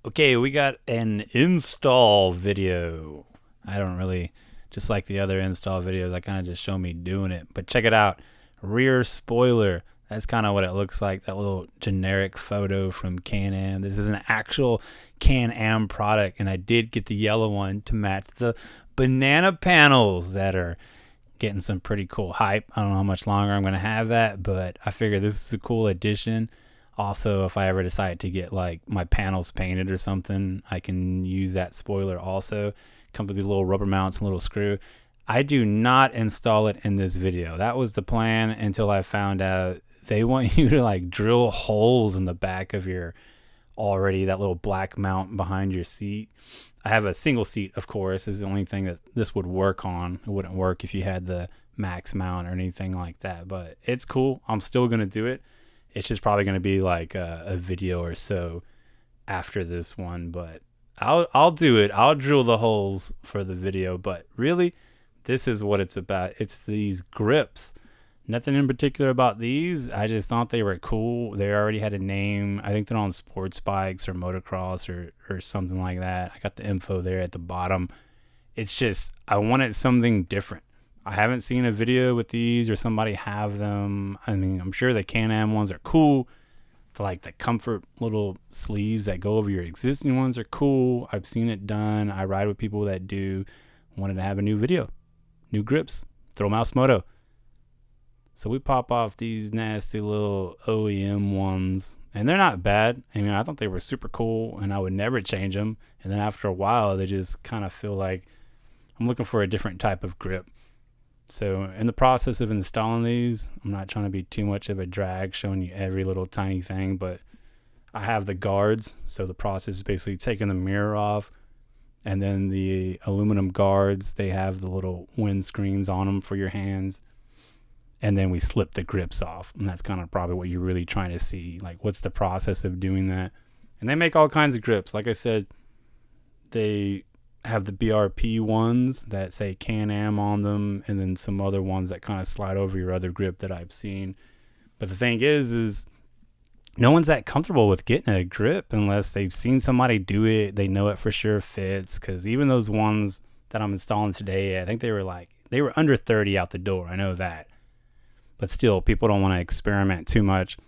Okay, we got an install video. I don't really, just like the other install videos, I kind of just show me doing it. But check it out. Rear spoiler. That's kind of what it looks like. That little generic photo from Can-Am. This is an actual Can-Am product, and I did get the yellow one to match the banana panels that are getting some pretty cool hype. I don't know how much longer I'm going to have that, but I figure this is a cool addition. Also, if I ever decide to get like my panels painted or something, I can use that spoiler also. Comes with these little rubber mounts and little screw. I do not install it in this video. That was the plan until I found out they want you to like drill holes in the back of your already that little black mount behind your seat. I have a single seat, of course. This is the only thing that this would work on. It wouldn't work if you had the max mount or anything like that, but it's cool. I'm still going to do it. It's just probably going to be like a video or so after this one, but I'll do it. I'll drill the holes for the video, but really this is what it's about. It's these grips. Nothing in particular about these. I just thought they were cool. They already had a name. I think they're on sports bikes or motocross or something like that. I got the info there at the bottom. It's just I wanted something different. I haven't seen a video with these or somebody have them. I mean, I'm sure the Can-Am ones are cool. Like the comfort little sleeves that go over your existing ones are cool. I've seen it done. I ride with people that do. Wanted to have a new video. New grips. Thrillmousemoto. So we pop off these nasty little OEM ones. And they're not bad. I mean, I thought they were super cool and I would never change them. And then after a while, they just kind of feel like I'm looking for a different type of grip. So in the process of installing these, I'm not trying to be too much of a drag showing you every little tiny thing, but I have the guards. So the process is basically taking the mirror off, and then the aluminum guards, they have the little wind screens on them for your hands. And then we slip the grips off. And that's kind of probably what you're really trying to see. Like, what's the process of doing that? And they make all kinds of grips. Like I said, they have the BRP ones that say Can-Am on them, and then some other ones that kind of slide over your other grip that I've seen. But the thing is no one's that comfortable with getting a grip unless they've seen somebody do it. They know it for sure fits, because even those ones that I'm installing today, I think they were under 30 out the door. I know that. But still, people don't want to experiment too much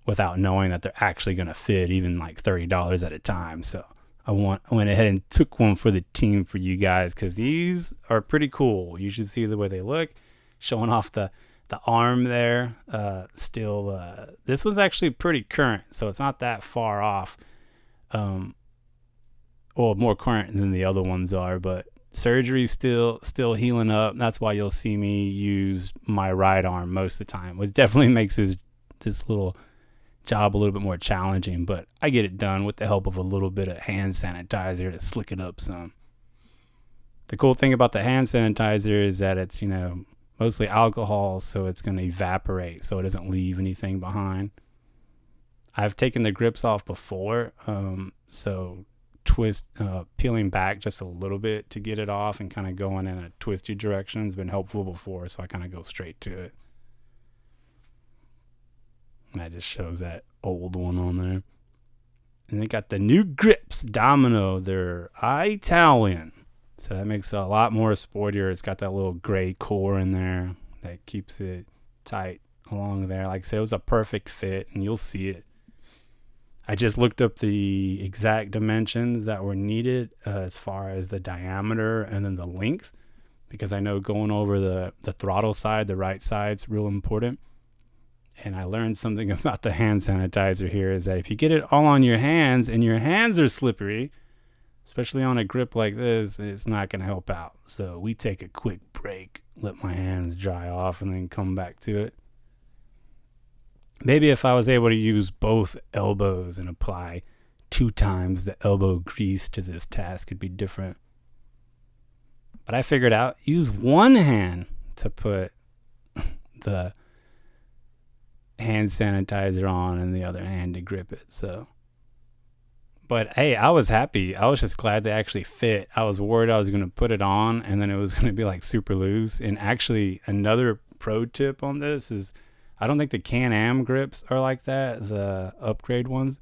without knowing that they're actually going to fit, even like $30 at a time. So I went ahead and took one for the team for you guys, because these are pretty cool. You should see the way they look, showing off the arm there. This was actually pretty current, so it's not that far off. Well, more current than the other ones are, but surgery's still healing up. That's why you'll see me use my right arm most of the time, which definitely makes this little job a little bit more challenging, but I get it done with the help of a little bit of hand sanitizer to slick it up some. The cool thing about the hand sanitizer is that it's, mostly alcohol, so it's going to evaporate, so it doesn't leave anything behind. I've taken the grips off before, so peeling back just a little bit to get it off and kind of going in a twisty direction has been helpful before, so I kind of go straight to it. That just shows that old one on there. And they got the new grips, Domino. They're Italian. So that makes it a lot more sportier. It's got that little gray core in there that keeps it tight along there. Like I said, it was a perfect fit, and you'll see it. I just looked up the exact dimensions that were needed as far as the diameter and then the length, because I know going over the throttle side, the right side's real important. And I learned something about the hand sanitizer here, is that if you get it all on your hands and your hands are slippery, especially on a grip like this, it's not going to help out. So we take a quick break, let my hands dry off, and then come back to it. Maybe if I was able to use both elbows and apply 2 times the elbow grease to this task, it'd be different. But I figured out, use one hand to put the hand sanitizer on and the other hand to grip it. But hey, I was happy. I was just glad they actually fit. I was worried I was going to put it on and then it was going to be like super loose. And actually, another pro tip on this is, I don't think the Can-Am grips are like that, the upgrade ones.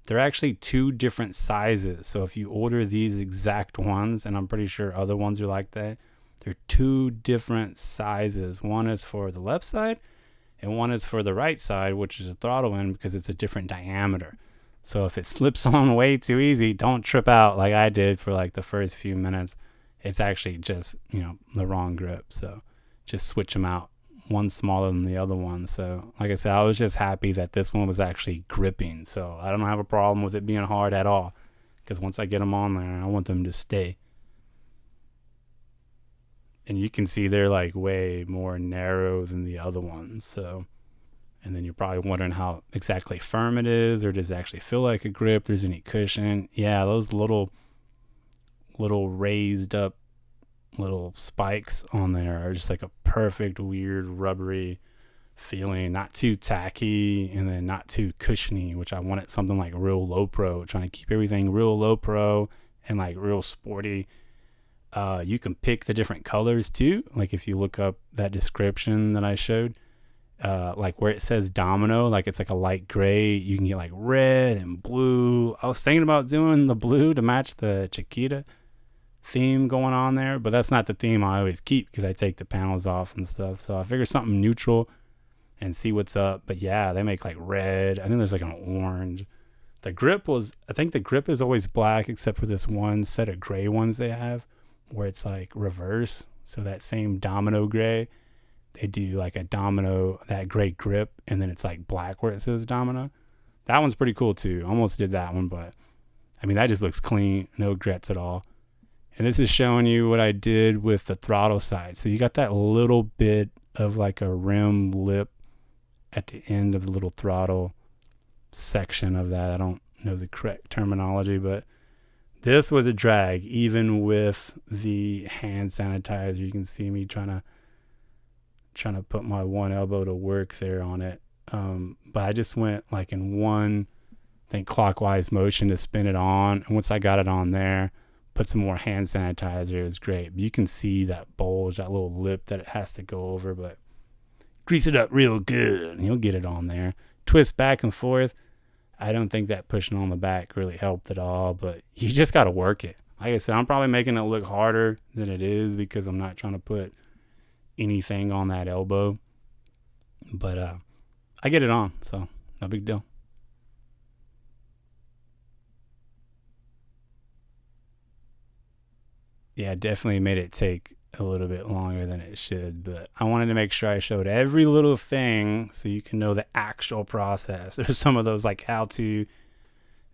they're actually 2 different sizes. So if you order these exact ones, and I'm pretty sure other ones are like that, they're 2 different sizes. One is for the left side and one is for the right side, which is a throttle end, because it's a different diameter. So if it slips on way too easy, don't trip out like I did for like the first few minutes. It's actually just, the wrong grip. So just switch them out. One's smaller than the other one. So like I said, I was just happy that this one was actually gripping. So I don't have a problem with it being hard at all, because once I get them on there, I want them to stay. And you can see they're like way more narrow than the other ones. So, and then you're probably wondering how exactly firm it is, or does it actually feel like a grip? There's any cushion? Yeah, those little raised up little spikes on there are just like a perfect weird rubbery feeling, not too tacky and then not too cushiony, which I wanted something like real low pro, trying to keep everything real low pro and like real sporty. You can pick the different colors too. Like if you look up that description that I showed, like where it says Domino, like it's like a light gray, you can get like red and blue. I was thinking about doing the blue to match the Chiquita theme going on there, but that's not the theme I always keep because I take the panels off and stuff. So I figure something neutral and see what's up. But yeah, they make like red. I think there's like an orange. I think the grip is always black except for this one set of gray ones they have where it's like reverse. So that same Domino gray, they do like a Domino, that gray grip, and then it's like black where it says Domino. That one's pretty cool too. Almost did that one, but I mean, that just looks clean. No regrets at all. And this is showing you what I did with the throttle side. So you got that little bit of like a rim lip at the end of the little throttle section of that. I don't know the correct terminology, but this was a drag even with the hand sanitizer. You can see me trying to put my one elbow to work there on it. But I just went like in one, I think clockwise motion to spin it on. And once I got it on there, put some more hand sanitizer. It was great. But you can see that bulge, that little lip that it has to go over, but grease it up real good and you'll get it on there. Twist back and forth. I don't think that pushing on the back really helped at all, but you just got to work it. Like I said, I'm probably making it look harder than it is because I'm not trying to put anything on that elbow. But I get it on, so no big deal. Yeah, definitely made it take a little bit longer than it should, but I wanted to make sure I showed every little thing so you can know the actual process. There's some of those like how-to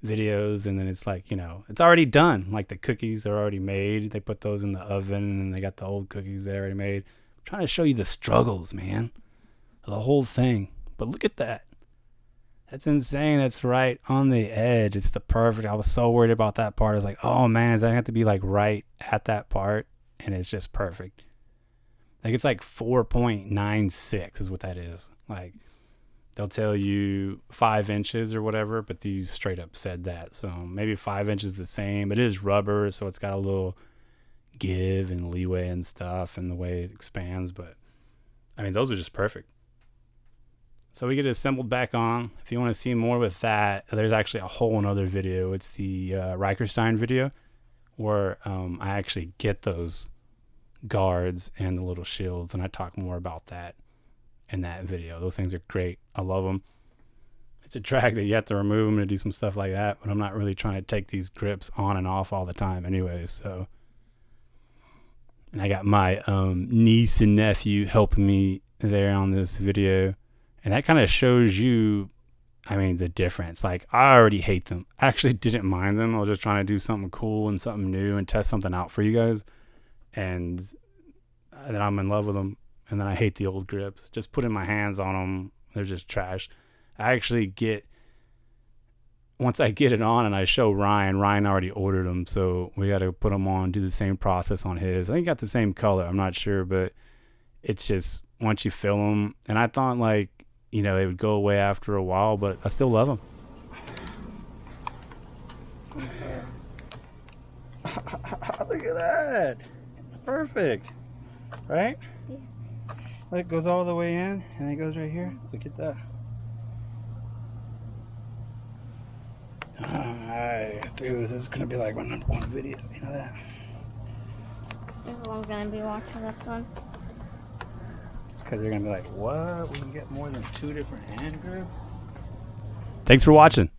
videos, and then it's like, it's already done. Like the cookies are already made. They put those in the oven, and they got the old cookies they already made. I'm trying to show you the struggles, man, the whole thing. But look at that. That's insane. That's right on the edge. It's the perfect. I was so worried about that part. I was like, oh man, does that have to be like right at that part? And it's just perfect. Like it's like 4.96 is what that is. Like they'll tell you 5 inches or whatever, but these straight up said that. So maybe 5 inches the same. It is rubber, so it's got a little give and leeway and stuff and the way it expands. But I mean, those are just perfect. So we get it assembled back on. If you want to see more with that, there's actually a whole another video. It's the Rykerstein video where I actually get those guards and the little shields, and I talk more about that in that video. Those things are great. I love them. It's a drag that you have to remove them to do some stuff like that, but I'm not really trying to take these grips on and off all the time anyways. So, and I got my niece and nephew helping me there on this video. And that kind of shows you, the difference. Like, I already hate them. I actually didn't mind them. I was just trying to do something cool and something new and test something out for you guys. And then I'm in love with them. And then I hate the old grips. Just putting my hands on them, they're just trash. I actually once I get it on and I show Ryan already ordered them. So we got to put them on, do the same process on his. I think he got the same color. I'm not sure, but it's just once you fill them. And I thought they would go away after a while, but I still love them. Look at that. It's perfect. Right? Yeah. It goes all the way in, and it goes right here. Look at that. Alright, dude, this is gonna be like my #1 video, you know that? Everyone's gonna be watching this one. Because they're gonna be like, what? We can get more than 2 different hand grips? Thanks for watching.